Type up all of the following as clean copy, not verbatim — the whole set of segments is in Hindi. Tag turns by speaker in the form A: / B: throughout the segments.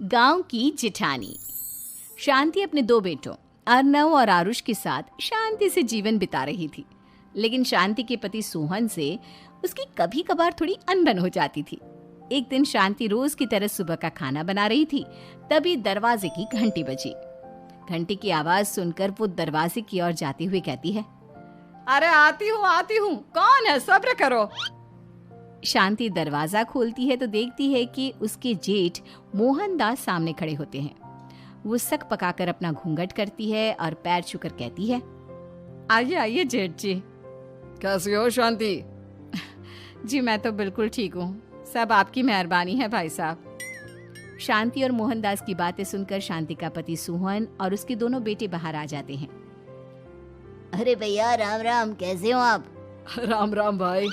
A: गांव की जिठानी। शांति अपने दो बेटों अर्नव और आरुष के साथ शांति से जीवन बिता रही थी। लेकिन शांति के पति सोहन से उसकी कभी कभार थोड़ी अनबन हो जाती थी। एक दिन शांति रोज की तरह सुबह का खाना बना रही थी, तभी दरवाजे की घंटी बजी। घंटी की आवाज सुनकर वो दरवाजे की ओर जाते हुए कहती है,
B: अरे आती हूँ, कौन है, सब्र करो।
A: शांति दरवाजा खोलती है तो देखती है कि उसके जेठ मोहनदास सामने खड़े होते हैं। वो सक पकाकर अपना घूंघट करती है और पैर छूकर कहती है,
B: आइए आइए जेठ जी। कैसी हो शांति?
A: जी मैं तो बिल्कुल ठीक हूँ, सब आपकी मेहरबानी है भाई साहब। शांति और मोहनदास की बातें सुनकर शांति का पति सोहन और उसके दोनों बेटे बाहर आ जाते हैं।
C: अरे भैया राम राम, कैसे हो आप?
B: राम राम भाई।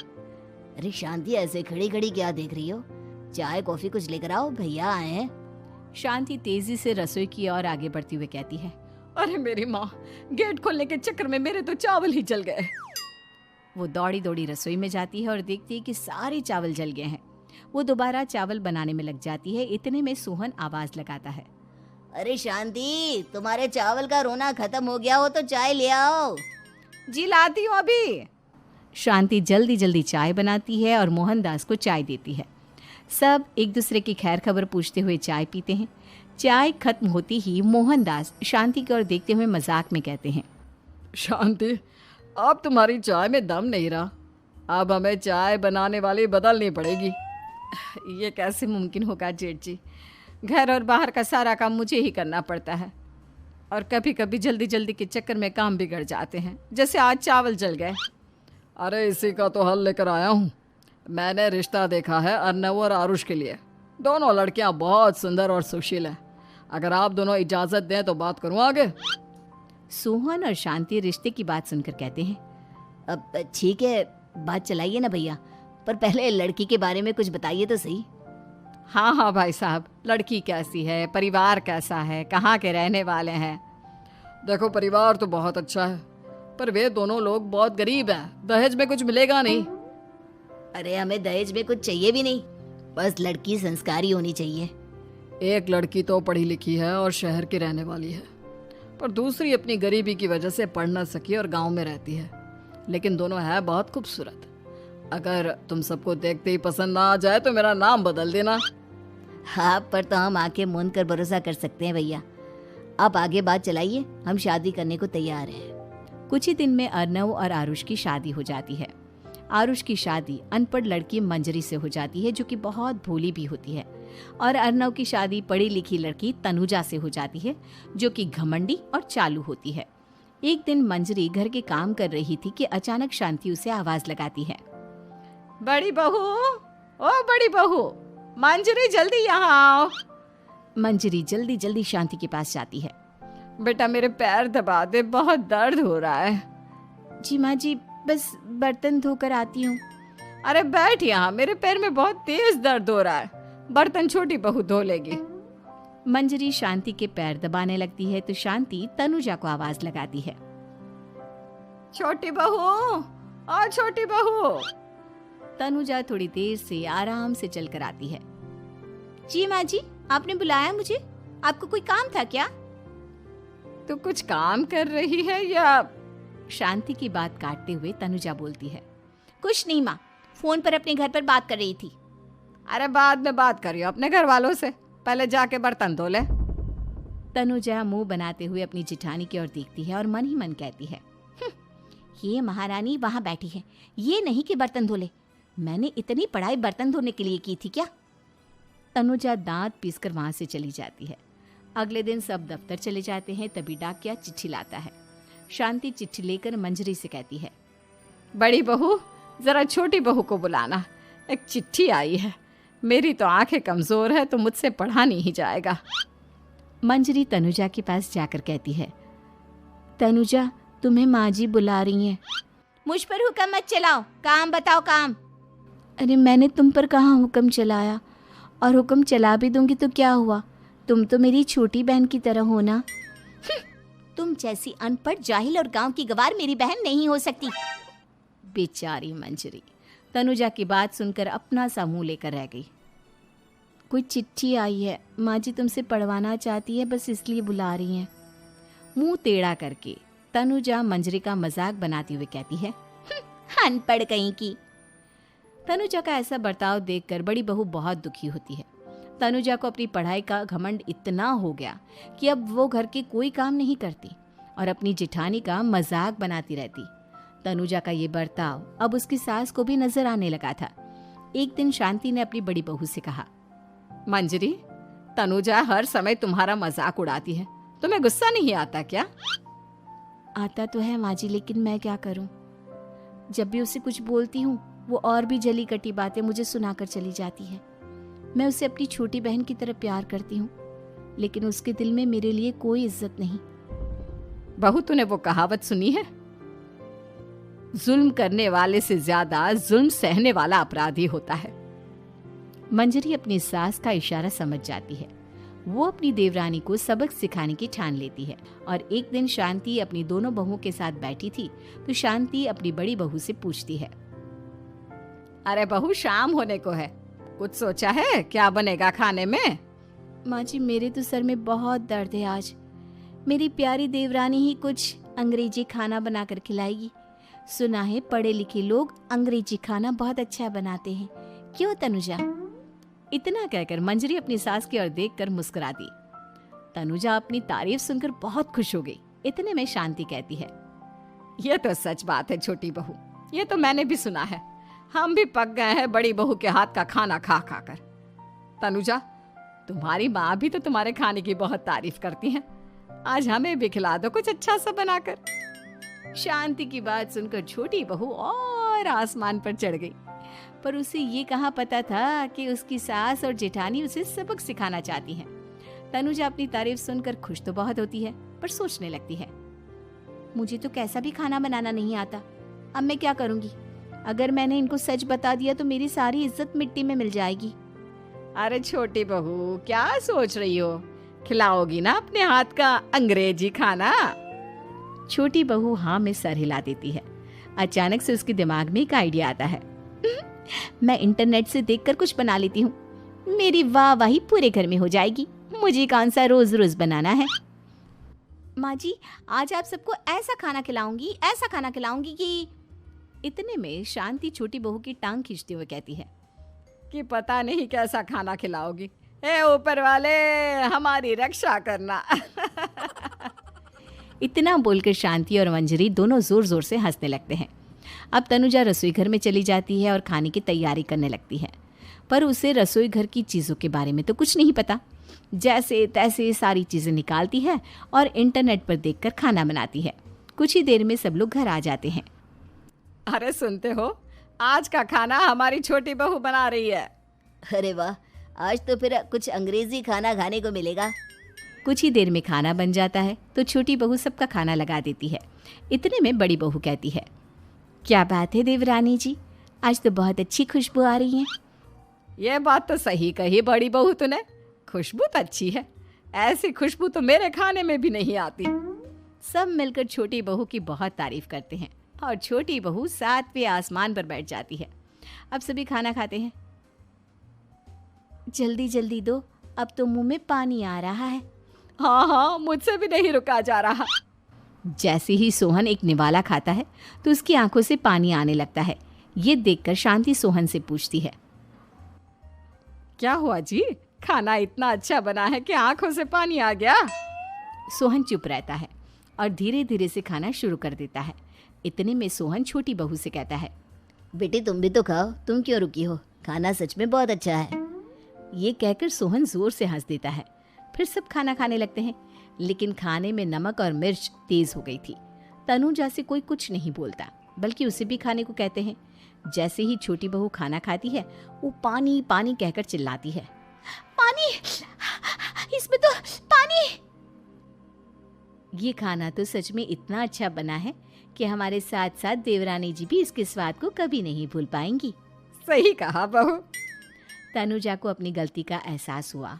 C: अरे शांति, ऐसे खड़ी खड़ी क्या देख रही हो? चाय कॉफी कुछ लेकर आओ, भैया आए हैं।
A: शांति तेजी से रसोई की ओर आगे बढ़ती हुए कहती है,
B: अरे मेरी माँ, गेट खोलने के चक्कर में मेरे तो चावल ही जल गए।
A: वो दौड़ी दौड़ी रसोई में जाती है और देखती है कि सारे चावल जल गए हैं। वो दोबारा चावल बनाने में लग जाती है। इतने में सोहन आवाज लगाता है,
C: अरे शांति, तुम्हारे चावल का रोना खत्म हो गया हो तो चाय ले आओ।
B: जी लाती हूँ अभी।
A: शांति जल्दी जल्दी चाय बनाती है और मोहनदास को चाय देती है। सब एक दूसरे की खैर खबर पूछते हुए चाय पीते हैं। चाय खत्म होती ही मोहनदास शांति की ओर देखते हुए मजाक में कहते हैं,
B: शांति, अब तुम्हारी चाय में दम नहीं रहा, अब हमें चाय बनाने वाली बदलनी पड़ेगी।
A: ये कैसे मुमकिन होगा जेठ जी, घर और बाहर का सारा काम मुझे ही करना पड़ता है और कभी कभी जल्दी जल्दी के चक्कर में काम बिगड़ जाते हैं, जैसे आज चावल जल गए।
B: अरे इसी का तो हल लेकर आया हूँ। मैंने रिश्ता देखा है अर्नव और आरुष के लिए। दोनों लड़कियाँ बहुत सुंदर और सुशील हैं। अगर आप दोनों इजाज़त दें तो बात करूँ आगे।
A: सोहन और शांति रिश्ते की बात सुनकर कहते हैं,
C: अब ठीक है, बात चलाइए ना भैया, पर पहले लड़की के बारे में कुछ बताइए तो सही।
A: हाँ हाँ भाई साहब, लड़की कैसी है, परिवार कैसा है, कहाँ के रहने वाले हैं?
B: देखो, परिवार तो बहुत अच्छा है, पर वे दोनों लोग बहुत गरीब हैं। दहेज में कुछ मिलेगा नहीं।
C: अरे हमें दहेज में कुछ चाहिए भी नहीं, बस लड़की संस्कारी होनी चाहिए।
B: एक लड़की तो पढ़ी लिखी है और शहर की रहने वाली है, पर दूसरी अपनी गरीबी की वजह से पढ़ न सकी और गांव में रहती है। लेकिन दोनों है बहुत खूबसूरत। अगर तुम सबको देखते ही पसंद ना आ जाए तो मेरा नाम बदल देना।
C: हाँ, पर तो हम आंखें मूंद कर भरोसा कर सकते हैं भैया। आप आगे बात चलाइए, हम शादी करने को तैयार हैं।
A: कुछ ही दिन में अर्नव और आरुष की शादी हो जाती है। आरुष की शादी अनपढ़ लड़की मंजरी से हो जाती है, जो कि बहुत भोली भी होती है, और अर्नव की शादी पढ़ी लिखी लड़की तनुजा से हो जाती है, जो कि घमंडी और चालू होती है। एक दिन मंजरी घर के काम कर रही थी कि अचानक शांति उसे आवाज लगाती है,
B: बड़ी बहू, ओ बड़ी बहू, मंजरी जल्दी यहाँ आओ।
A: मंजरी जल्दी जल्दी शांति के पास जाती है।
B: बेटा मेरे पैर दबा दे, बहुत दर्द हो रहा है।
A: जी माँ जी, बस बर्तन धोकर आती हूँ।
B: अरे बैठ यहाँ, मेरे पैर में बहुत तेज दर्द हो रहा है, बर्तन छोटी बहू धो लेगी।
A: मंजरी शांति के पैर दबाने लगती है तो शांति तनुजा को आवाज लगाती है,
B: छोटी बहू, ओ छोटी बहू।
A: तनुजा थोड़ी देर से आराम से चलकर आती है। जी माँ जी, आपने बुलाया मुझे? आपको कोई काम था क्या?
B: तू कुछ काम कर रही है या?
A: शांति की बात काटते हुए तनुजा बोलती है, कुछ नहीं माँ, फोन पर अपने घर पर बात कर रही थी।
B: अरे बाद में बात करियो अपने घर वालों से, पहले जाके बर्तन धो ले।
A: तनुजा मुंह बनाते हुए अपनी जिठानी की ओर देखती है और मन ही मन कहती है, ये महारानी वहां बैठी है, ये नहीं कि बर्तन धो ले। मैंने इतनी पढ़ाई बर्तन धोने के लिए की थी क्या? तनुजा दांत पीसकर वहां से चली जाती है। अगले दिन सब दफ्तर चले जाते हैं, तभी डाकिया चिट्ठी लाता है। शांति चिट्ठी लेकर मंजरी से कहती है,
B: बड़ी बहू, जरा छोटी बहू को बुलाना, एक चिट्ठी आई है। मेरी तो आंखें कमजोर है तो मुझसे पढ़ा नहीं जाएगा।
A: मंजरी तनुजा के पास जाकर कहती है, तनुजा, तुम्हें माँ जी बुला रही हैं।
C: मुझ पर हुक्म मत चलाओ, काम बताओ काम।
A: अरे मैंने तुम पर कहाँ हुक्म चलाया, और हुक्म चला भी दूंगी तो क्या हुआ, तुम तो मेरी छोटी बहन की तरह हो ना।
C: तुम जैसी अनपढ़, जाहिल और गांव की गवार मेरी बहन नहीं हो सकती।
A: बेचारी मंजरी तनुजा की बात सुनकर अपना सा मुंह लेकर रह गई। कोई चिट्ठी आई है, माँ जी तुमसे पढ़वाना चाहती है, बस इसलिए बुला रही हैं। मुंह टेढ़ा करके तनुजा मंजरी का मजाक बनाती हुए कहती है, अनपढ़ कहीं की। तनुजा का ऐसा बर्ताव देखकर बड़ी बहू बहुत दुखी होती है। तनुजा को अपनी पढ़ाई का घमंड इतना हो गया कि अब वो घर के कोई काम नहीं करती और अपनी जेठानी का मजाक बनाती रहती। तनुजा का ये बर्ताव अब उसकी सास को भी नजर आने लगा था। एक दिन शांति ने अपनी बड़ी बहू से कहा,
B: मंजरी, तनुजा हर समय तुम्हारा मजाक उड़ाती है, तुम्हें गुस्सा नहीं आता क्या?
A: आता तो है माँ जी, लेकिन मैं क्या करूं? जब भी उसे कुछ बोलती हूँ वो और भी जली कटी बातें मुझे सुनाकर चली जाती है। मैं उसे अपनी छोटी बहन की तरह प्यार करती हूँ, लेकिन उसके दिल में मेरे लिए कोई इज्जत नहीं।
B: बहू, तूने वो कहावत सुनी है, जुल्म करने वाले से ज्यादा जुल्म सहने वाला अपराधी होता है।
A: मंजरी अपनी सास का इशारा समझ जाती है। वो अपनी देवरानी को सबक सिखाने की ठान लेती है और एक दिन शांति अपनी दोनों बहुओं के साथ बैठी थी तो शांति अपनी बड़ी बहू से पूछती है,
B: अरे बहू, शाम होने को है, कुछ सोचा है क्या बनेगा खाने में?
A: माँ जी, मेरे तो सर में बहुत दर्द है आज। मेरी प्यारी देवरानी ही कुछ अंग्रेजी खाना बनाकर खिलाएगी। सुना है पढ़े लिखे लोग अंग्रेजी खाना बहुत अच्छा बनाते हैं, क्यों तनुजा? इतना कहकर मंजरी अपनी सास की ओर देखकर मुस्कुरा दी। तनुजा अपनी तारीफ सुनकर बहुत खुश हो गई। इतने में शांति कहती है,
B: ये तो सच बात है छोटी बहू, ये तो मैंने भी सुना है। हम भी पक गए हैं बड़ी बहू के हाथ का खाना खा खा कर। तनुजा, तुम्हारी माँ भी तो तुम्हारे खाने की बहुत तारीफ करती हैं। आज हमें भी खिला दो कुछ अच्छा सा बनाकर।
A: शांति की बात सुनकर छोटी बहू और आसमान पर चढ़ गई, पर उसे ये कहाँ पता था कि उसकी सास और जेठानी उसे सबक सिखाना चाहती हैं। तनुजा अपनी तारीफ सुनकर खुश तो बहुत होती है, पर सोचने लगती है, मुझे तो कैसा भी खाना बनाना नहीं आता। अब मैं क्या करूंगी? अगर मैंने इनको सच बता दिया तो मेरी सारी इज्जत मिट्टी में मिल जाएगी।
B: अरे छोटी बहू, क्या सोच रही हो? खिलाओगी ना अपने हाथ का अंग्रेजी खाना?
A: छोटी बहू हाँ में सर हिला देती है। अचानक से उसके दिमाग में एक आइडिया आता है। मैं इंटरनेट से देखकर कुछ बना लेती हूँ, मेरी वाहवाही पूरे घर में हो जाएगी। मुझे कौन सा रोज रोज बनाना है। माँ जी, आज आप सबको ऐसा खाना खिलाऊंगी कि। इतने में शांति छोटी बहू की टांग खींचते हुए कहती है
B: कि पता नहीं कैसा खाना खिलाओगी। ए ऊपर वाले, हमारी रक्षा करना।
A: इतना बोलकर शांति और मंजरी दोनों जोर जोर से हंसने लगते हैं। अब तनुजा रसोई घर में चली जाती है और खाने की तैयारी करने लगती है, पर उसे रसोई घर की चीज़ों के बारे में तो कुछ नहीं पता। जैसे तैसे सारी चीज़ें निकालती है और इंटरनेट पर देखकर खाना बनाती है। कुछ ही देर में सब लोग घर आ जाते हैं।
B: अरे सुनते हो, आज का खाना हमारी छोटी बहू बना रही है।
C: अरे वाह, आज तो फिर कुछ अंग्रेजी खाना खाने को मिलेगा।
A: कुछ ही देर में खाना बन जाता है तो छोटी बहू सबका खाना लगा देती है। इतने में बड़ी बहू कहती है, क्या बात है देवरानी जी, आज तो बहुत अच्छी खुशबू आ रही है।
B: ये बात तो सही कही बड़ी बहू तूने, खुशबू तो अच्छी है। ऐसी खुशबू तो मेरे खाने में भी नहीं आती।
A: सब मिलकर छोटी बहू की बहुत तारीफ करते हैं और छोटी बहू 7वें आसमान पर बैठ जाती है। अब सभी खाना खाते हैं। जल्दी जल्दी दो, अब तो मुंह में पानी आ रहा है।
B: हाँ, मुझसे भी नहीं रुका जा रहा।
A: जैसे ही सोहन एक निवाला खाता है तो उसकी आंखों से पानी आने लगता है। ये देखकर शांति सोहन से पूछती है,
B: क्या हुआ जी, खाना इतना अच्छा बना है कि आंखों से पानी आ गया?
A: सोहन चुप रहता है और धीरे धीरे से खाना शुरू कर देता है। इतने में सोहन छोटी बहू से कहता है,
C: बेटी तुम भी तो खाओ, तुम क्यों रुकी हो? खाना सच में बहुत अच्छा है।
A: ये कहकर सोहन जोर से हंस देता है। फिर सब खाना खाने लगते हैं, लेकिन खाने में नमक और मिर्च तेज हो गई थी। तनुजा से कोई कुछ नहीं बोलता, बल्कि उसे भी खाने को कहते हैं। जैसे ही छोटी बहू खाना खाती है वो पानी पानी कहकर चिल्लाती है, पानी, इसमें तो पानी। ये खाना तो सच में इतना अच्छा बना है कि हमारे साथ साथ देवरानी जी भी इसके स्वाद को कभी नहीं भूल पाएंगी।
B: सही कहा बहू।
A: तनुजा को अपनी गलती का एहसास हुआ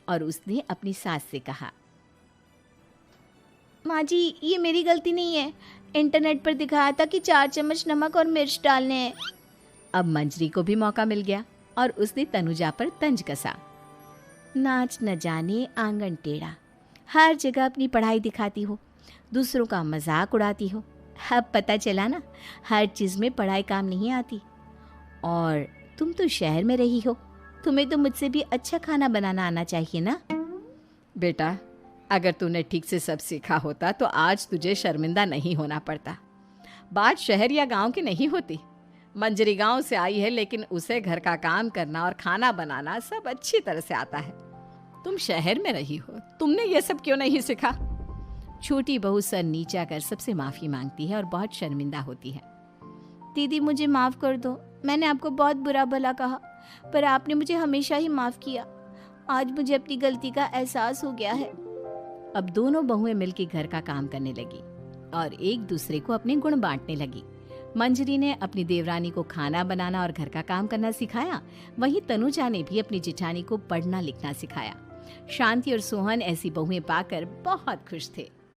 A: और उसने अपनी सास से कहा, माँ जी ये मेरी गलती नहीं है, इंटरनेट पर दिखाया था कि 4 चम्मच नमक और मिर्च डालने हैं। अब मंजरी को भी मौका मिल गया और उसने तनुजा पर तंज कसा। नाच न जाने आंगन टेढ़ा, हर जगह अपनी पढ़ाई दिखाती हो, दूसरों का मजाक उड़ाती हो। अब पता चला ना, हर चीज़ में पढ़ाई काम नहीं आती। और तुम तो शहर में रही हो, तुम्हें तो मुझसे भी अच्छा खाना बनाना आना चाहिए ना।
B: बेटा, अगर तूने ठीक से सब सीखा होता तो आज तुझे शर्मिंदा नहीं होना पड़ता। बात शहर या गांव की नहीं होती। मंजरी गांव से आई है, लेकिन उसे घर का काम करना और खाना बनाना सब अच्छी तरह से आता है। तुम शहर में रही हो, तुमने ये सब क्यों नहीं सीखा?
A: छोटी बहू सर नीचा कर सबसे माफ़ी मांगती है और बहुत शर्मिंदा होती है। दीदी मुझे माफ़ कर दो, मैंने आपको बहुत बुरा भला कहा, पर आपने मुझे हमेशा ही माफ़ किया। आज मुझे अपनी गलती का एहसास हो गया है। अब दोनों बहुएं मिलकर घर का काम करने लगी और एक दूसरे को अपने गुण बांटने लगी। मंजरी ने अपनी देवरानी को खाना बनाना और घर का काम करना सिखाया, वहीं तनुजा ने भी अपनी जिठानी को पढ़ना लिखना सिखाया। शांति और सोहन ऐसी बहुएं पाकर बहुत खुश थे।